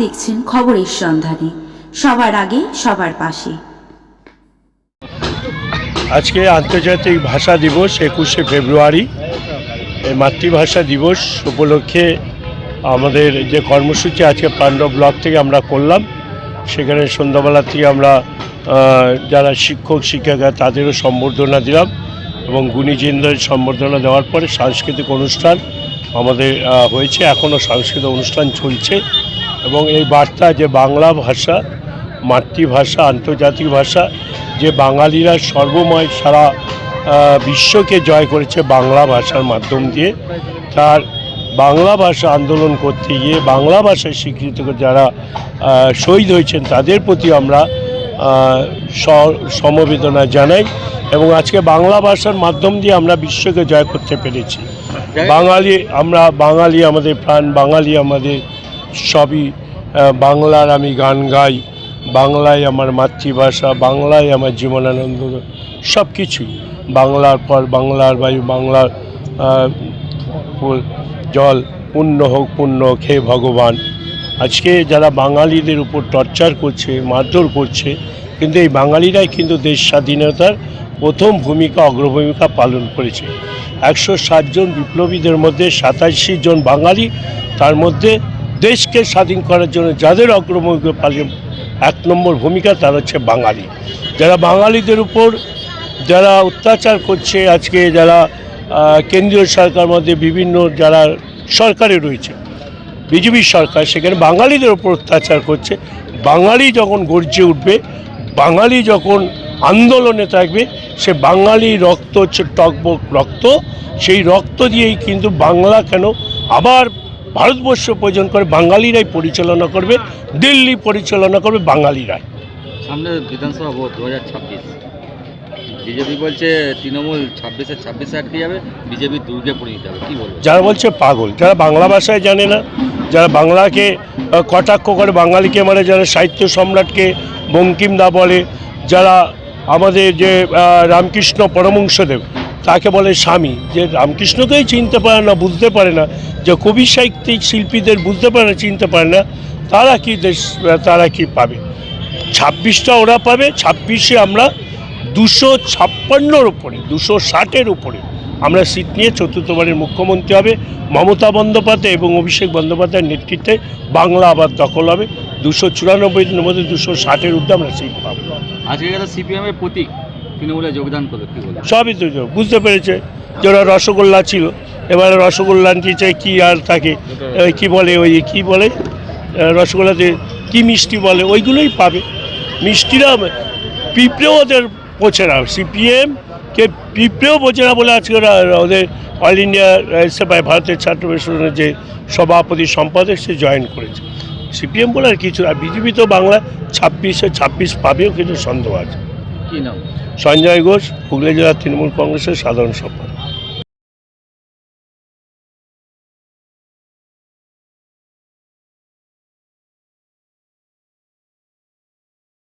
দেখছেন খবরের সন্ধানে, সবার আগে সবার পাশে। আজকে আন্তর্জাতিক ভাষা দিবস 21শে ফেব্রুয়ারি। এই মাতৃভাষা দিবস উপলক্ষে আমাদের যে কর্মসূচি আজকে পাণ্ডব ব্লক থেকে আমরা করলাম, সেখানে সন্ধ্যাবেলা থেকে আমরা যারা শিক্ষক শিক্ষিকা তাদেরও সম্বর্ধনা দিলাম এবং গুণীজনদের সম্বর্ধনা দেওয়ার পরে সাংস্কৃতিক অনুষ্ঠান আমাদের হয়েছে, এখনও সাংস্কৃতিক অনুষ্ঠান চলছে। এবং এই বার্তা যে বাংলা ভাষা মাতৃভাষা, আন্তর্জাতিক ভাষা, যে বাঙালিরা সর্বময় সারা বিশ্বকে জয় করেছে বাংলা ভাষার মাধ্যম দিয়ে, তার বাংলা ভাষা আন্দোলন করতে গিয়ে বাংলা ভাষায় স্বীকৃতি যারা শহীদ হয়েছেন তাদের প্রতি আমরা সমবেদনা জানাই। এবং আজকে বাংলা ভাষার মাধ্যম দিয়ে আমরা বিশ্বকে জয় করতে পেরেছি। আমরা বাঙালি, আমাদের প্রাণ বাঙালি, আমাদের সবই বাংলার আমি গান গাই, বাংলায় আমার মাতৃভাষা, বাংলায় আমার জীবনানন্দ, সব কিছুই বাংলার পর বাংলার বায়ু, বাংলার জল, পুণ্য হোক পুণ্য খেয়ে ভগবান। আজকে যারা বাঙালিদের উপর টর্চার করছে, মারধর করছে, কিন্তু এই বাঙালিরাই কিন্তু দেশ স্বাধীনতার প্রথম ভূমিকা, অগ্রভূমিকা পালন করেছে। 160 জন বিপ্লবীদের মধ্যে 87 জন বাঙালি, তার মধ্যে দেশকে স্বাধীন করার জন্য যাদের অগ্রভূমিকা পালন 1 নম্বর ভূমিকা, তারা হচ্ছে বাঙালি। যারা বাঙালিদের উপর যারা অত্যাচার করছে, আজকে যারা কেন্দ্রীয় সরকার মধ্যে বিভিন্ন যারা সরকারে রয়েছে, বিজেপি সরকার, সেখানে বাঙালিদের উপর অত্যাচার করছে। বাঙালি যখন গর্জে উঠবে, বাঙালি যখন আন্দোলনে থাকবে, সে বাঙালি রক্ত হচ্ছে টকবক রক্ত, সেই রক্ত দিয়েই কিন্তু বাংলা কেন আবার ভারতবর্ষ পর্যন্ত করে বাঙালিরাই পরিচালনা করবে, দিল্লি পরিচালনা করবে বাঙালিরাই। সামনে বিধানসভা ভোট 2026, বিজেপি বলছে তৃণমূল 26-এ আটকে যাবে, বিজেপি দুর্গে পরিণত হবে, কী বলবো? যারা বলছে পাগল, যারা বাংলা ভাষায় জানে না, যারা বাংলাকে কটাক্ষ করে, বাঙালিকে মানে যারা সাহিত্য সম্রাটকে বঙ্কিমদা বলে, যারা আমাদের যে রামকৃষ্ণ পরমহংসদেব তাকে বলে স্বামী, যে রামকৃষ্ণকেই চিনতে পারে না, বুঝতে পারে না, যে কবি সাহিত্যিক শিল্পীদের বুঝতে পারে না, চিনতে পারে না, তারা কি পাবে? 26টা ওরা পাবে। 26-এ আমরা 256-র উপরে, 260-এর উপরে আমরা সিট নিয়ে চতুর্থবারের মুখ্যমন্ত্রী হবে মমতা বন্দ্যোপাধ্যায় এবং অভিষেক বন্দ্যোপাধ্যায়ের নেতৃত্বে বাংলা আবার দখল হবে। 294 দিনের মধ্যে 260-এর ঊর্ধ্বে আমরা সিট পাবো। আজকে গেলে সিপিএমের প্রতীক তৃণমূলে যোগদান করবে, কী বলে? সবই তো বুঝতে পেরেছে যে ওরা রসগোল্লা ছিল, এবারে রসগোল্লা চাই কি আর থাকে, কি বলে ওই কি বলে রসগোল্লাতে কি মিষ্টি বলে, ওইগুলোই পাবে। মিষ্টিরা পিঁপড়েও ওদের বোঝে না, সিপিএমকে পিঁপড়েও বোঝে না বলে আজকে ওদের অল ইন্ডিয়া সেবায় ভারতের ছাত্র ফেডারেশনের যে সভাপতি সম্পাদক সে জয়েন করেছে। সিপিএম বলে আর কিছু, আর বিজেপি তো বাংলা 26 পাবেও কিছু সন্দেহ আছে। কী নাম? সঞ্জয় ঘোষ, হুগলি জেলা তৃণমূল কংগ্রেসের সাধারণ সম্পাদক।